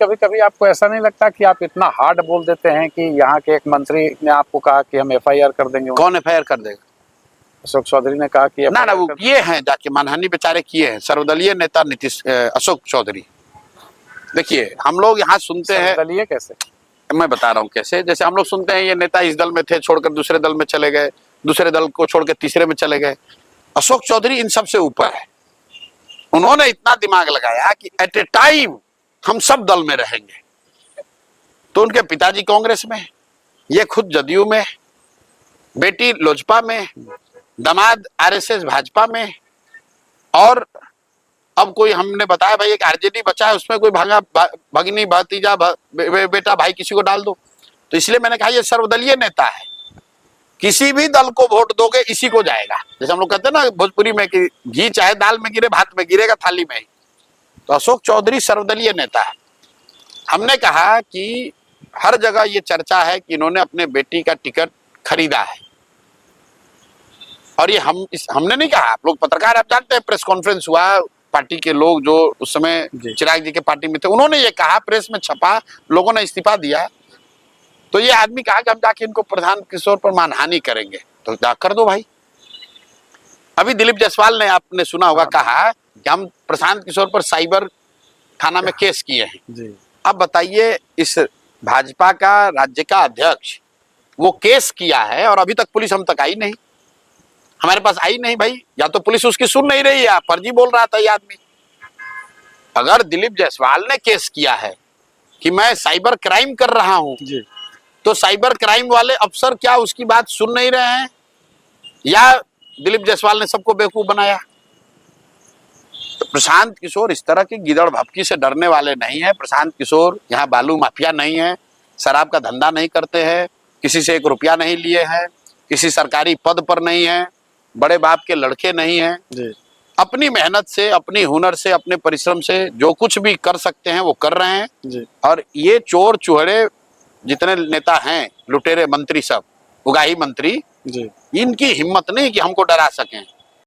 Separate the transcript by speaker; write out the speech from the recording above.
Speaker 1: कभी कभी आपको ऐसा नहीं लगता कि आप इतना हार्ड बोल देते हैं कि यहाँ के एक मंत्री ने आपको कहा कि हम एफआईआर कर देंगे?
Speaker 2: कौन एफआईआर कर देगा?
Speaker 1: अशोक चौधरी ने कहा कि
Speaker 2: ना वो किए हैं, जाके मानहानि बेचारे किए हैं। सर्वदलीय नेता नीतीश अशोक चौधरी। देखिए हम लोग यहाँ सुनते हैं,
Speaker 1: सर्वदलीय कैसे?
Speaker 2: मैं बता रहा हूँ कैसे। जैसे हम लोग सुनते हैं ये नेता इस दल में थे, छोड़कर दूसरे दल में चले गए, दूसरे दल को छोड़कर तीसरे में चले गए। अशोक चौधरी इन सब से ऊपर है। उन्होंने इतना दिमाग लगाया कि एट ए टाइम हम सब दल में रहेंगे। तो उनके पिताजी कांग्रेस में, ये खुद जदयू में, बेटी लोजपा में, दामाद आरएसएस भाजपा में, और अब कोई हमने बताया भाई एक आरजेडी बचा है, उसमें कोई भगिनी भतीजा बेटा भाई किसी को डाल दो। तो इसलिए मैंने कहा ये सर्वदलीय नेता है, किसी भी दल को वोट दोगे इसी को जाएगा। जैसे हम लोग कहते हैं ना भोजपुरी में कि घी चाहे दाल में गिरे भात में गिरेगा थाली में ही। तो अशोक चौधरी सर्वदलीय नेता है। हमने कहा कि हर जगह ये चर्चा है कि इन्होंने अपने बेटी का टिकट खरीदा है, और ये हमने नहीं कहा। आप लोग पत्रकार, आप जानते हैं, प्रेस कॉन्फ्रेंस हुआ, पार्टी के लोग जो उस समय चिराग जी के पार्टी में थे उन्होंने ये कहा, प्रेस में छपा, लोगों ने इस्तीफा दिया। तो ये आदमी कहा कि हम जाके इनको प्रधान किशोर पर मानहानि करेंगे। तो जा कर दो भाई। अभी दिलीप जायसवाल ने, आपने सुना होगा, कहा कि हम प्रशांत किशोर पर साइबर थाना में केस किए हैं। अब बताइए, इस भाजपा का राज्य का अध्यक्ष वो केस किया है और अभी तक पुलिस हम तक आई नहीं, हमारे पास आई नहीं भाई। या तो पुलिस उसकी सुन नहीं रही है, फर्जी बोल रहा था ये आदमी। अगर दिलीप जायसवाल ने केस किया है कि मैं साइबर क्राइम कर रहा हूं, तो साइबर क्राइम वाले अफसर क्या उसकी बात सुन नहीं रहे हैं, या दिलीप जायसवाल ने सबको बेवकूफ बनाया? तो प्रशांत किशोर इस तरह की गिदड़ भपकी से डरने वाले नहीं है। प्रशांत किशोर यहाँ बालू माफिया नहीं है, शराब का धंधा नहीं करते हैं, किसी से 1 रुपया नहीं लिए हैं, किसी सरकारी पद पर नहीं है, बड़े बाप के लड़के नहीं हैं। अपनी मेहनत से, अपनी हुनर से, अपने परिश्रम से जो कुछ भी कर सकते हैं वो कर रहे हैं। और ये चोर चुहड़े जितने नेता हैं, लुटेरे मंत्री सब, उगाही मंत्री, इनकी हिम्मत नहीं कि हमको डरा सकें।